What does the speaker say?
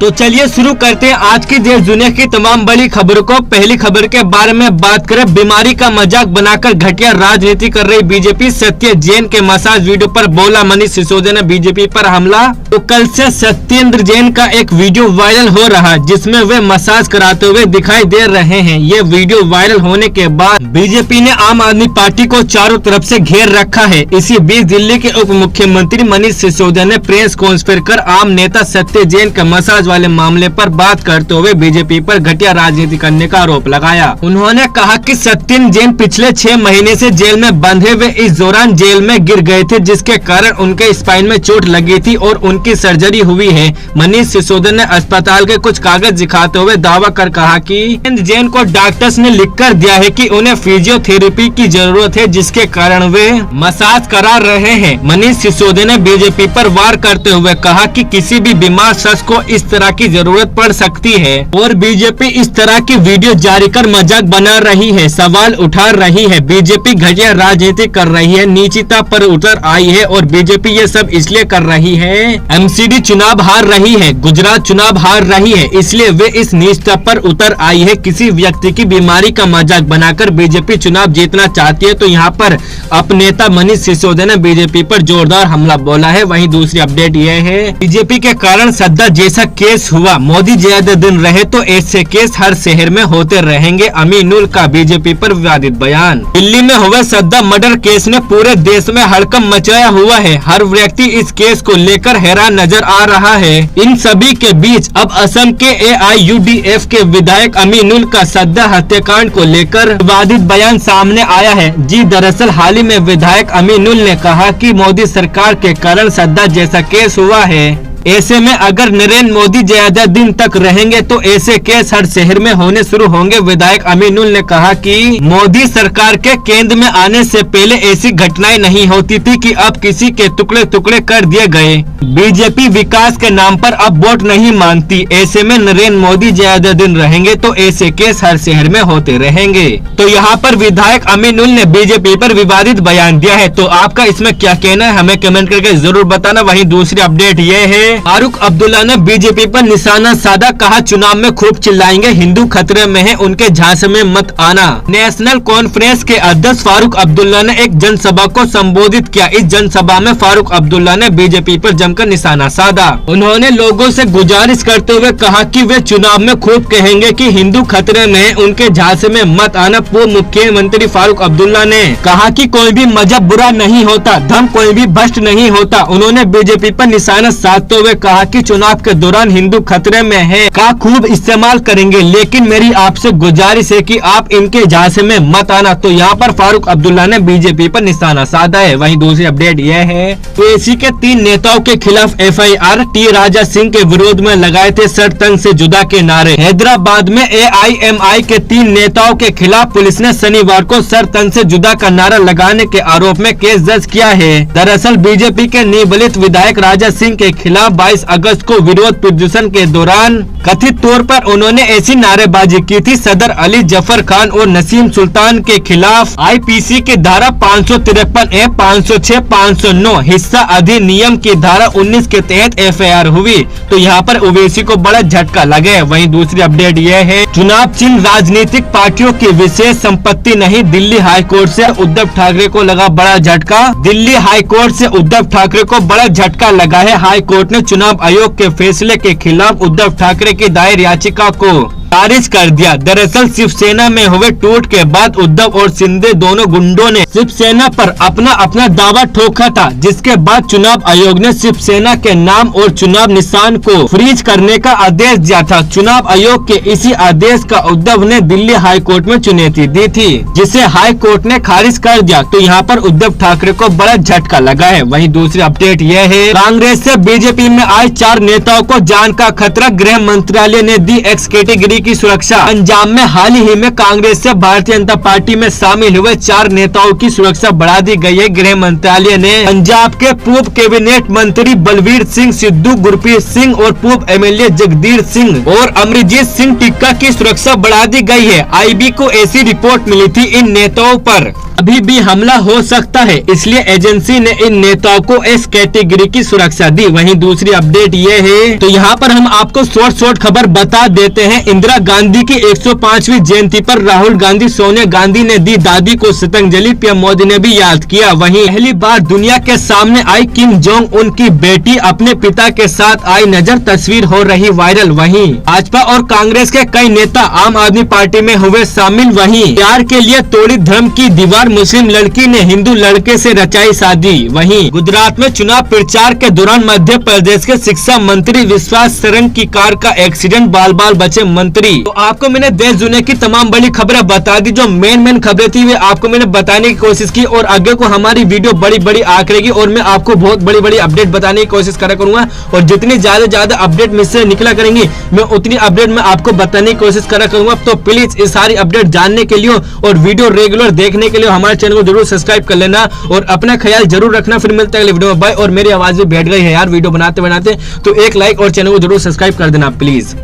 तो चलिए शुरू करते हैं आज की देश दुनिया की तमाम बड़ी खबरों को। पहली खबर के बारे में बात करें, बीमारी का मजाक बनाकर घटिया राजनीति कर रही बीजेपी। सत्य जैन के मसाज वीडियो पर बोला मनीष सिसोदिया ने बीजेपी पर हमला। तो कल से सत्येंद्र जैन का एक वीडियो वायरल हो रहा है जिसमें वे मसाज कराते हुए दिखाई दे रहे हैं। ये वीडियो वायरल होने के बाद बीजेपी ने आम आदमी पार्टी को चारों तरफ से घेर रखा है। इसी बीच दिल्ली के उप मुख्यमंत्री मनीष सिसोदिया ने प्रेस कॉन्फ्रेंस कर आम नेता सत्य जैन के मसाज वाले मामले पर बात करते हुए बीजेपी पर घटिया राजनीति करने का आरोप लगाया। उन्होंने कहा कि सत्येंद्र जैन पिछले 6 महीने से जेल में बंधे हुए, इस दौरान जेल में गिर गए थे जिसके कारण उनके स्पाइन में चोट लगी थी और उनकी सर्जरी हुई है। मनीष सिसोदिया ने अस्पताल के कुछ कागज दिखाते हुए दावा कर कहा कि सत्येंद्र जैन को डॉक्टर्स ने लिख कर दिया है कि उन्हें फिजियोथेरेपी की जरूरत है जिसके कारण वे मसाज करा रहे हैं। मनीष सिसोदिया ने बीजेपी पर वार करते हुए कहा कि किसी भी बीमार शख्स को इस तरह की जरूरत पड़ सकती है और बीजेपी इस तरह की वीडियो जारी कर मजाक बना रही है, सवाल उठा रही है। बीजेपी घटिया राजनीति कर रही है, नीचता पर उतर आई है और बीजेपी ये सब इसलिए कर रही है। एमसीडी चुनाव हार रही है, गुजरात चुनाव हार रही है, इसलिए वे इस नीचता पर उतर आई है। किसी व्यक्ति की बीमारी का मजाक बनाकर बीजेपी चुनाव जीतना चाहती है। तो यहाँ पर अप नेता मनीष सिसोदिया ने बीजेपी पर जोरदार हमला बोला है। वहीं दूसरी अपडेट यह है, बीजेपी के कारण सद्दा जैसा केस हुआ, मोदी ज्यादा दिन रहे तो ऐसे केस हर शहर में होते रहेंगे। अमीनुल का बीजेपी पर विवादित बयान। दिल्ली में हुए सद्दा मर्डर केस ने पूरे देश में हड़कंप मचाया हुआ है। हर व्यक्ति इस केस को लेकर हैरान नजर आ रहा है। इन सभी के बीच अब असम के AIUDF के विधायक अमीनुल का सद्दा हत्याकांड को लेकर विवादित बयान सामने आया है। जी दरअसल हाल ही में विधायक अमीनुल ने कहा कि मोदी सरकार के कारण सद्दा जैसा केस हुआ है। ऐसे में अगर नरेंद्र मोदी ज्यादा दिन तक रहेंगे तो ऐसे केस हर शहर में होने शुरू होंगे। विधायक अमीनुल ने कहा कि मोदी सरकार के केंद्र में आने से पहले ऐसी घटनाएं नहीं होती थी कि अब किसी के टुकड़े टुकड़े कर दिए गए। बीजेपी विकास के नाम पर अब वोट नहीं मांगती। ऐसे में नरेंद्र मोदी ज्यादा दिन रहेंगे तो ऐसे केस हर शहर में होते रहेंगे। तो यहाँ पर विधायक अमीनुल ने बीजेपी पर विवादित बयान दिया है। तो आपका इसमें क्या कहना है, हमें कमेंट करके जरूर बताना। वहीं दूसरी अपडेट ये है, फारूक अब्दुल्ला ने बीजेपी पर निशाना साधा, कहा चुनाव में खूब चिल्लाएंगे, हिंदू खतरे में है, उनके झांसे में मत आना। नेशनल कॉन्फ्रेंस के अध्यक्ष फारूक अब्दुल्ला ने एक जनसभा को संबोधित किया। इस जनसभा में फारूक अब्दुल्ला ने बीजेपी पर जमकर निशाना साधा। उन्होंने लोगों से गुजारिश करते हुए कहा कि वे चुनाव में खूब कहेंगे कि हिंदू खतरे में है, उनके झांसे में मत आना। पूर्व मुख्यमंत्री फारूक अब्दुल्ला ने कहा कि कोई भी मजहब बुरा नहीं होता, धर्म कोई भी भ्रष्ट नहीं होता। उन्होंने बीजेपी पर निशाना साधते हुए कहा कि चुनाव के दौरान हिंदू खतरे में है का खूब इस्तेमाल करेंगे, लेकिन मेरी आपसे गुजारिश है कि आप इनके झांसे में मत आना। तो यहाँ पर फारूक अब्दुल्ला ने बीजेपी पर निशाना साधा है। वहीं दूसरी अपडेट यह है, ओवैसी के 3 नेताओं के खिलाफ FIR। टी राजा सिंह के विरोध में लगाए थे सर तन से जुदा के नारे। हैदराबाद में AIMI के 3 नेताओं के खिलाफ पुलिस ने शनिवार को सर तन से जुदा का नारा लगाने के आरोप में केस दर्ज किया है। दरअसल बीजेपी के निबलित विधायक राजा सिंह के खिलाफ 22 अगस्त को विरोध प्रदर्शन के दौरान कथित तौर पर उन्होंने ऐसी नारेबाजी की थी। सदर अली जफर खान और नसीम सुल्तान के खिलाफ IPC की धारा 553A, 506, 509 हिस्सा अधिनियम की धारा 19 के तहत FIR हुई। तो यहाँ पर ओवैसी को बड़ा झटका लगे। वहीं दूसरी अपडेट यह है, चुनाव चिन्ह राजनीतिक पार्टियों की विशेष संपत्ति नहीं, दिल्ली हाई कोर्ट से उद्धव ठाकरे को लगा बड़ा झटका। दिल्ली हाई कोर्ट से उद्धव ठाकरे को बड़ा झटका लगा है। हाई कोर्ट ने चुनाव आयोग के फैसले के खिलाफ उद्धव ठाकरे की दायर याचिका को खारिज कर दिया। दरअसल शिवसेना में हुए टूट के बाद उद्धव और शिंदे दोनों गुंडों ने शिवसेना पर अपना अपना दावा ठोका था, जिसके बाद चुनाव आयोग ने शिवसेना के नाम और चुनाव निशान को फ्रीज करने का आदेश दिया था। चुनाव आयोग के इसी आदेश का उद्धव ने दिल्ली हाई कोर्ट में चुनौती दी थी, जिसे हाई कोर्ट ने खारिज कर दिया। तो यहाँ पर उद्धव ठाकरे को बड़ा झटका लगा है। वहीं दूसरी अपडेट यह है, कांग्रेस से बीजेपी में आए 4 नेताओं को जान का खतरा, गृह मंत्रालय ने दी X कैटेगरी की सुरक्षा। पंजाब में हाल ही में कांग्रेस से भारतीय जनता पार्टी में शामिल हुए 4 नेताओं की सुरक्षा बढ़ा दी गई है। गृह मंत्रालय ने पंजाब के पूर्व कैबिनेट मंत्री बलवीर सिंह सिद्धू, गुरप्रीत सिंह और पूर्व MLA जगदीर सिंह और अमरजीत सिंह टिक्का की सुरक्षा बढ़ा दी गई है। IB को ऐसी रिपोर्ट मिली थी इन नेताओं पर अभी भी हमला हो सकता है, इसलिए एजेंसी ने इन नेताओं को इस कैटेगरी की सुरक्षा दी। वहीं दूसरी अपडेट ये है, तो यहाँ पर हम आपको शॉर्ट खबर बता देते हैं। इंदिरा गांधी की 105वीं जयंती पर राहुल गांधी, सोनिया गांधी ने दी दादी को श्रद्धांजलि, पीएम मोदी ने भी याद किया। वहीं पहली बार दुनिया के सामने आई किम जोंग उन की बेटी अपने पिता के साथ आई नजर, तस्वीर हो रही वायरल। वहीं भाजपा और कांग्रेस के कई नेता आम आदमी पार्टी में हुए शामिल। वहीं प्यार के लिए तोड़ी धर्म की दीवार, मुस्लिम लड़की ने हिंदू लड़के से रचाई शादी। वहीं गुजरात में चुनाव प्रचार के दौरान मध्य प्रदेश के शिक्षा मंत्री विश्वास शरण की कार का एक्सीडेंट, बाल बाल बचे मंत्री। तो आपको मैंने देश दुनिया की तमाम बड़ी खबरें बता दी, जो मेन खबरें थी वे आपको मैंने बताने की कोशिश की। और आगे को हमारी वीडियो बड़ी आकरेगी और मैं आपको बहुत बड़ी अपडेट बताने की कोशिश करा करूंगा। और जितनी ज्यादा अपडेट मुझसे निकला करेंगी मैं उतनी अपडेट में आपको बताने की कोशिश करा करूंगा। तो प्लीज इस सारी अपडेट जानने के लिए और वीडियो रेगुलर देखने के लिए हमारे चैनल को जरूर सब्सक्राइब कर लेना और अपना ख्याल जरूर रखना। फिर मिलता है अगले वीडियो में। बाय। और मेरी आवाज भी बैठ गई है यार वीडियो बनाते, तो एक लाइक और चैनल को जरूर सब्सक्राइब कर देना प्लीज।